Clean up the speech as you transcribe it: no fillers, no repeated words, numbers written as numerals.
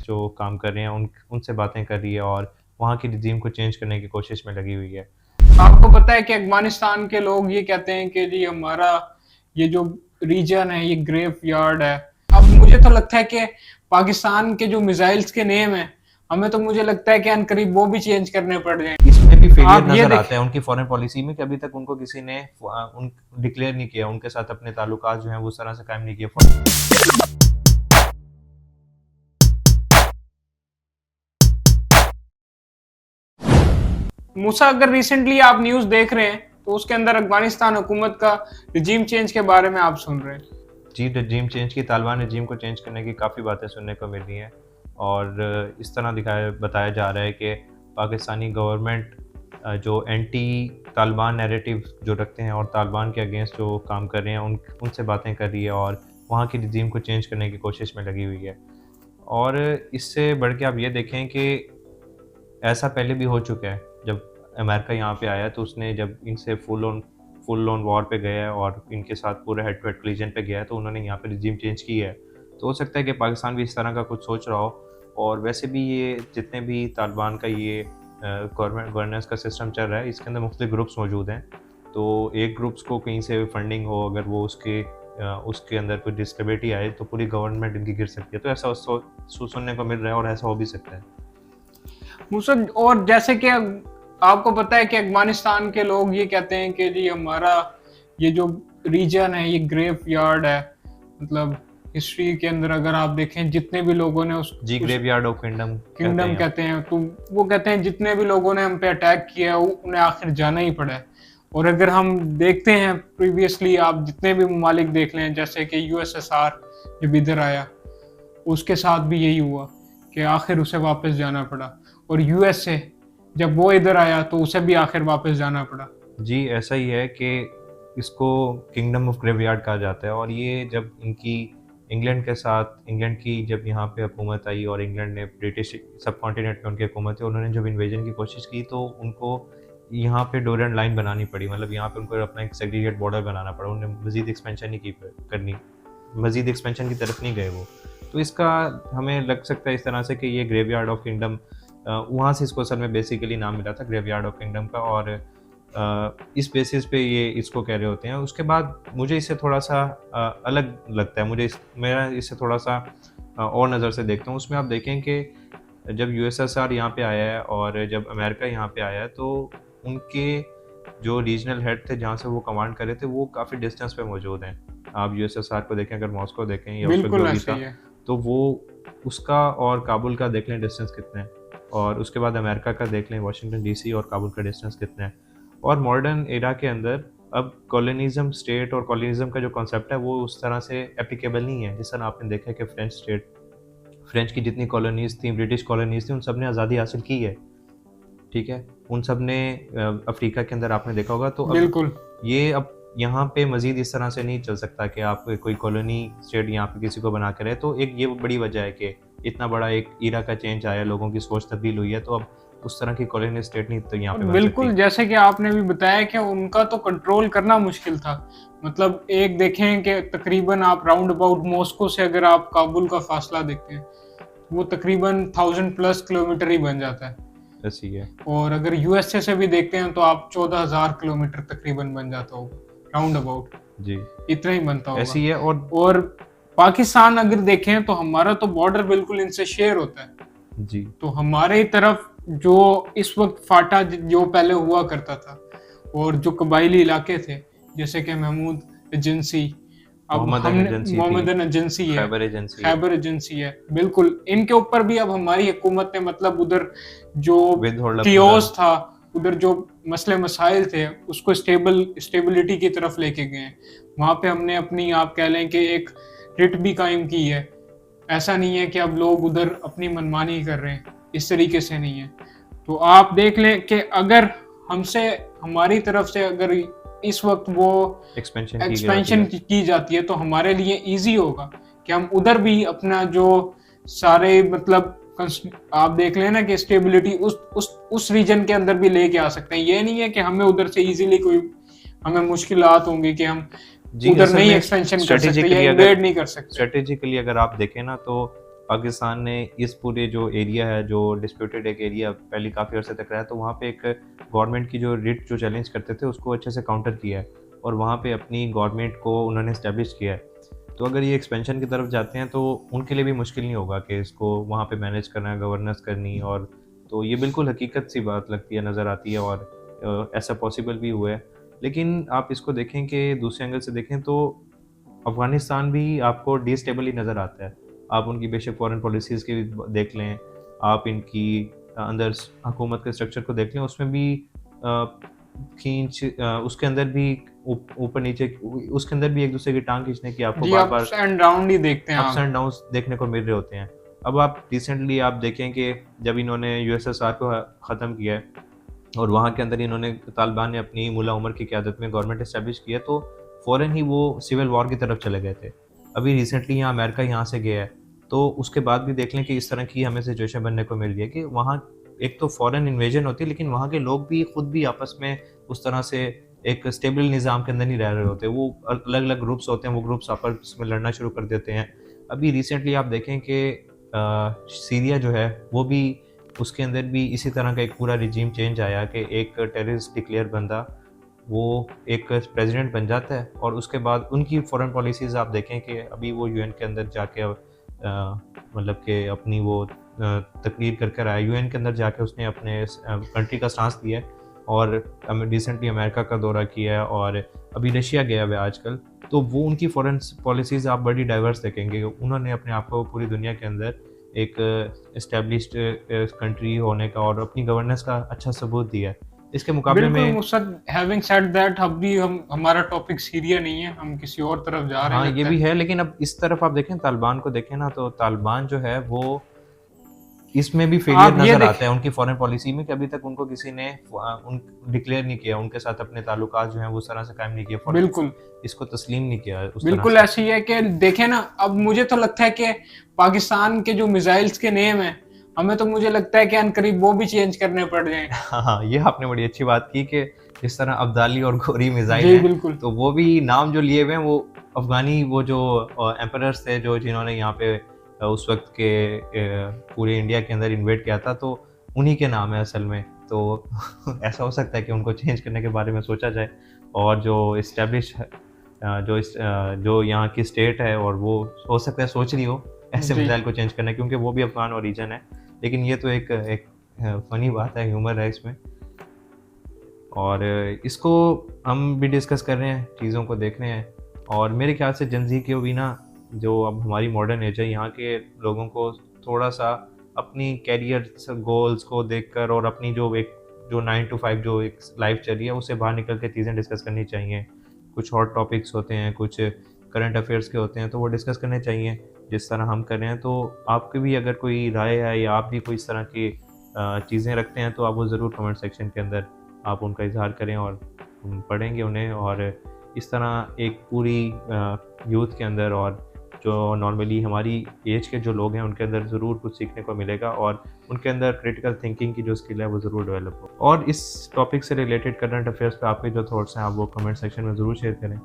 Against जो काम कर रहे हैं उनसे बातें कर रही है और वहाँ की रिजीम को चेंज करने की कोशिश में लगी हुई है। आपको पता है कि अफगानिस्तान के लोग ये कहते हैं कि जी हमारा ये जो रीजन है ये ग्रेव यार्ड है। अब मुझे तो लगता है कि पाकिस्तान के जो मिसाइल्स के नेम है, हमें तो मुझे लगता है कि अनकरीब वो भी चेंज करने पड़ जाएंगे। इसमें भी फेलियर आप ये नजर देख, आता है उनकी फॉरेन पॉलिसी में कि अभी तक उनको किसी ने उन डिक्लेयर नहीं किया, उनके साथ अपने ताल्लुकात जो हैं वो उस तरह से कायम नहीं किए। मूसा, अगर रिसेंटली आप न्यूज देख रहे हैं तो उसके अंदर अफगानिस्तान हुकूमत का रिजीम चेंज के बारे में आप सुन रहे हैं। जी, रजीम चेंज की, तालिबान रजीम को चेंज करने की काफ़ी बातें सुनने को मिल रही हैं और इस तरह बताया जा रहा है कि पाकिस्तानी गवर्नमेंट जो एंटी तालिबान नैरेटिव जो रखते हैं और तालिबान के अगेंस्ट जो काम कर रहे हैं उनसे बातें कर रही है और वहाँ की रजीम को चेंज करने की कोशिश में लगी हुई है। और इससे बढ़ के आप ये देखें कि ऐसा पहले भी हो चुका है। जब अमेरिका यहाँ पे आया तो उसने जब इनसे फुल ऑन वॉर पे गया है और इनके साथ पूरे हेड टू हेड कोलिजन पे गया है तो उन्होंने यहाँ पे रिजीम चेंज की है। तो हो सकता है कि पाकिस्तान भी इस तरह का कुछ सोच रहा हो। और वैसे भी ये जितने भी तालिबान का ये गवर्नेंस का सिस्टम चल रहा है, इसके अंदर मुख्तलिफ ग्रुप्स मौजूद हैं। तो एक ग्रुप्स को कहीं से फंडिंग हो, अगर वो उसके अंदर कोई डिस्टेबिलिटी आए तो पूरी गवर्नमेंट इनकी गिर सकती है। तो ऐसा सुनने को मिल रहा है और ऐसा हो भी सकता है। मूसा, और जैसे कि आपको पता है कि अफगानिस्तान के लोग ये कहते हैं कि जी हमारा ये जो रीजन है ये ग्रेव यार्ड है। मतलब हिस्ट्री के अंदर अगर आप देखें जितने भी लोगों ने जी, उस ग्रेवयार्ड ऑफ किंगडम कहते किंगडम हैं। कहते हैं, तो वो कहते हैं जितने भी लोगों ने हम पे अटैक किया उन्हें आखिर जाना ही पड़ा है। और अगर हम देखते हैं प्रीवियसली, आप जितने भी ममालिक देख लें, जैसे कि यूएसएसआर जब इधर आया उसके साथ भी यही हुआ कि आखिर उसे वापस जाना पड़ा। और यूएसए जब वो इधर आया तो उसे भी आखिर वापस जाना पड़ा। जी, ऐसा ही है कि इसको किंगडम ऑफ ग्रेवयार्ड कहा जाता है। और ये जब इंग्लैंड की जब यहाँ पे हुकूमत आई और इंग्लैंड ने ब्रिटिश सब कॉन्टिनेंट में उनकी हुकूमत थी, उन्होंने जब इन्वेजन की कोशिश की तो उनको यहाँ पे डोरियन लाइन बनानी पड़ी। मतलब यहाँ पे उनको अपना एक सेग्रीगेट बॉर्डर बनाना पड़ा। उन्हें मज़ीद एक्सपेंशन नहीं की करनी, मज़ीद एक्सपेंशन की तरफ नहीं गए वो। तो इसका हमें लग सकता है इस तरह से कि ये ग्रेवयार्ड ऑफ किंगडम, वहाँ से इसको असल में बेसिकली नाम मिला था ग्रेवयार्ड ऑफ किंगडम का। और इस बेसिस पे ये इसको कह रहे होते हैं। उसके बाद मुझे इससे थोड़ा सा अलग लगता है। मेरा इससे थोड़ा सा और नज़र से देखता हूँ। उसमें आप देखें कि जब यूएसएसआर यहाँ पे आया है और जब अमेरिका यहाँ पे आया है तो उनके जो रीजनल हेड थे जहाँ से वो कमांड कर रहे थे वो काफ़ी डिस्टेंस पे मौजूद हैं। आप यूएसएसआर को देखें, अगर मॉस्को देखें या उस वक्त बिल्कुल जो भी ऐसे था, ही है। तो वो उसका और काबुल का देख लें डिस्टेंस कितना है। और उसके बाद अमेरिका का देख लें, वाशिंगटन डीसी और काबुल का डिस्टेंस कितना है। और मॉडर्न एरा के अंदर अब कॉलोनिज्म स्टेट और कॉलोनिज्म का जो कॉन्सेप्ट है वो उस तरह से एप्लीकेबल नहीं है। जिस तरह आपने देखा है कि फ्रेंच की जितनी कॉलोनीज थी, ब्रिटिश कॉलोनीज थी, उन सब ने आज़ादी हासिल की है। ठीक है, उन सब ने अफ्रीका के अंदर आपने देखा होगा। तो अब बिल्कुल ये अब यहाँ पे मज़ीद इस तरह से नहीं चल सकता कि आप कोई कॉलोनी स्टेट यहाँ पे किसी को बना कर है। तो एक ये बड़ी वजह है कि इतना बड़ा एक ईरा का चेंज आया, लोगों की सोच तब्दील हुई है। तो अब उस तरह की कॉलोनी स्टेट नहीं तो यहाँ और पे बन बिल्कुल सकती। जैसे कि आपने भी बताया कि उनका तो कंट्रोल करना मुश्किल था। मतलब एक देखें कि तकरीबन आप राउंड अबाउट मॉस्को से अगर आप काबुल का फासला देखते हैं वो तकरीबन 1000+ किलोमीटर ही बन जाता है। ऐसी है। और अगर यूएसए से भी देखते हैं तो आप 14,000 किलोमीटर तकरीबन बन जाता होगा राउंड अबाउट, जी, इतना ही बनता होगा। ऐसी है। और और पाकिस्तान अगर देखें तो हमारा तो बॉर्डर बिल्कुल इनसे शेयर होता है। जी, तो हमारे तरफ जो इस वक्त फाटा जो पहले हुआ करता था और जो कबायली इलाके थे जैसे कि महमूद एजेंसी, अब मोहम्मदन हमने एजेंसी थी, मोहम्मदन एजेंसी है, खैबर एजेंसी है, खैबर एजेंसी है, बिल्कुल इनके ऊपर भी अब हमारी हुकूमत ने, मतलब उधर जो विद होल्ड कियोस अप्रूवल। था, उधर जो मसले मसाइल थे उसको स्टेबिलिटी की तरफ लेके गए हैं। वहां पे हमने अपनी, आप कह लें कि एक रिट भी कायम की है। ऐसा नहीं है कि अब लोग उधर अपनी मनमानी कर रहे हैं, इस तरीके से नहीं है। तो आप देख लें कि अगर हमसे, हमारी तरफ से अगर इस वक्त वो एक्सपेंशन की जाती एक्सपेंशन है। की जाती है तो हमारे लिए इजी होगा कि हम उधर भी अपना जो सारे, मतलब आप देख लेना कि स्टेबिलिटी उस रीजन के अंदर भी लेके आ सकते हैं। ये नहीं है कि हमें उधर से इजीली कोई हमें मुश्किलात होंगी कि हम जी, उधर असल नहीं में एक्सपेंशन कर सकते या इन्वेड नहीं कर सकते। स्ट्रेटेजिकली अगर आप देखें ना तो पाकिस्तान ने इस पूरे जो एरिया है, जो डिस्प्यूटेड एक एरिया पहले काफ़ी अर्से तक रहा है, तो वहाँ पे एक गवर्नमेंट की जो रिट जो चैलेंज करते थे उसको अच्छे से काउंटर किया है और वहाँ पे अपनी गवर्नमेंट को उन्होंने इस्टेब्लिश किया है। तो अगर ये एक्सपेंशन की तरफ जाते हैं तो उनके लिए भी मुश्किल नहीं होगा कि इसको वहाँ पे मैनेज करना, गवर्नेंस करनी, और तो ये बिल्कुल हकीकत सी बात लगती है, नज़र आती है, और ऐसा पॉसिबल भी हुआ है। लेकिन आप इसको देखें कि दूसरे एंगल से देखें तो अफ़गानिस्तान भी आपको डिस्टेबल ही नज़र आता है। आप उनकी बेशक फ़ॉरेन पॉलिसीज़ की भी देख लें, आप इनकी अंदर हुकूमत के स्ट्रक्चर को देख लें, उसमें भी उसके अंदर भी ऊपर नीचे उसके अंदर भी एक दूसरे की टांग खींचने की आपको जी, बार-बार अप्स एंड डाउन ही देखते हैं अप्स आप। एंड डाउन्स देखने को मिल रहे होते हैं। अब आप रिसेंटली आप देखें कि जब इन्होंने यूएसएसआर को ख़त्म किया है और वहाँ के अंदर इन्होंने तालिबान ने अपनी मुल्ला उमर की क़यादत में गवर्नमेंट एस्टेब्लिश की है, तो फ़ौरन ही वो सिविल वॉर की तरफ चले गए थे। अभी रिसेंटली यहाँ अमेरिका यहाँ से गया है, तो उसके बाद भी देख लें कि इस तरह की हमें सिचुएशन बनने को मिल रही है कि वहाँ एक तो फ़ॉरेन इन्वेजन होती है, लेकिन वहाँ के लोग भी खुद भी आपस में उस तरह से एक स्टेबल निज़ाम के अंदर नहीं रह रहे होते। वो अलग-अलग ग्रुप्स होते हैं, वो ग्रुप्स आपस में लड़ना शुरू कर देते हैं। अभी रिसेंटली आप देखें कि सीरिया जो है वो भी, उसके अंदर भी इसी तरह का एक पूरा रिजीम चेंज आया कि एक टेररिस्ट डिक्लेयर बंदा वो एक प्रेसिडेंट बन जाता है और उसके बाद उनकी फॉरेन पॉलिसीज़ आप देखें कि अभी वो यूएन के अंदर जाके मतलब कि अपनी वो तकरीर कर कर आया। यूएन के अंदर जाके उसने अपने कंट्री का स्टांस दिया है और रिसेंटली अमेरिका का दौरा किया है और अभी रशिया गया हुआ है आजकल। तो वो उनकी फॉरेन पॉलिसीज़ आप बड़ी डाइवर्स देखेंगे। उन्होंने अपने आप को पूरी दुनिया के अंदर एक एस्टेब्लिश्ड कंट्री होने का और अपनी गवर्नेंस का अच्छा सबूत दिया है। इसके मुकाबले बिल्कुल में मुर्शद, हैविंग सेड दैट, अभी हमारा टॉपिक सीरिया नहीं है, हम किसी और तरफ जा रहे हैं हाँ, ये लगता भी है। है, लेकिन अब इस तरफ आप देखें, तालिबान को देखें ना, तो तालिबान जो है वो इसमें भी फेलियर आप ये नज़र देख आता है उनकी फॉरेन पॉलिसी में कि अभी तक उनको किसी ने उन डिक्लेयर नहीं किया, उनके साथ अपने ताल्लुकात जो हैं वो उस तरह से कायम नहीं किए, बिल्कुल इसको तस्लीम नहीं किया उस तरह बिल्कुल से। ऐसी है कि देखें ना, अब मुझे तो लगता है कि पाकिस्तान के जो मिसाइल्स के नेम है, हमें तो मुझे लगता है कि अनकरीब वो भी चेंज करने पड़ जाएं। हाँ, हाँ, ये आपने बड़ी अच्छी बात की कि जिस तरह अब्दाली और गोरी मिसाइल जी हैं, बिल्कुल। तो वो भी नाम जो लिए हुए हैं वो अफ़गानी वो जो एम्परर्स थे जो जिन्होंने यहाँ पे उस वक़्त के पूरे इंडिया के अंदर इन्वेड किया था, तो उन्हीं के नाम है असल में। तो ऐसा हो सकता है कि उनको चेंज करने के बारे में सोचा जाए और जो एस्टेब्लिश जो यहाँ की स्टेट है और वो हो सकता है सोच रही हो ऐसे जी मिसाइल को चेंज करना, क्योंकि वो भी अफ़गान ओरिजिन है। लेकिन ये तो एक फ़नी बात है, ह्यूमर है इसमें। और इसको हम भी डिस्कस कर रहे हैं, चीज़ों को देख रहे हैं और मेरे ख्याल से जेन ज़ी को भी ना, जो अब हमारी मॉडर्न एज है, यहाँ के लोगों को थोड़ा-सा अपनी करियर गोल्स को देखकर और अपनी जो 9 टू 5 जो एक लाइफ चल रही है, उससे बाहर निकल के चीज़ें डिस्कस करनी चाहिए। कुछ हॉट टॉपिक्स होते हैं, कुछ करंट अफेयर्स के होते हैं, तो वो डिस्कस करने चाहिए, जिस तरह हम कर रहे हैं। तो आपकी भी अगर कोई राय है या आप भी कोई इस तरह की चीज़ें रखते हैं, तो आप वो ज़रूर कमेंट सेक्शन के अंदर आप उनका इज़हार करें और हम पढ़ेंगे उन्हें। और इस तरह एक पूरी यूथ के अंदर और जो नॉर्मली हमारी एज के जो लोग हैं उनके अंदर ज़रूर कुछ सीखने को मिलेगा और उनके अंदर क्रिटिकल थिंकिंग की जो स्किल है वो ज़रूर डेवलप हो। और इस टॉपिक से रिलेटेड करंट अफेयर्स पे आपके जो थॉट्स हैं आप वो कमेंट सेक्शन में ज़रूर शेयर करें।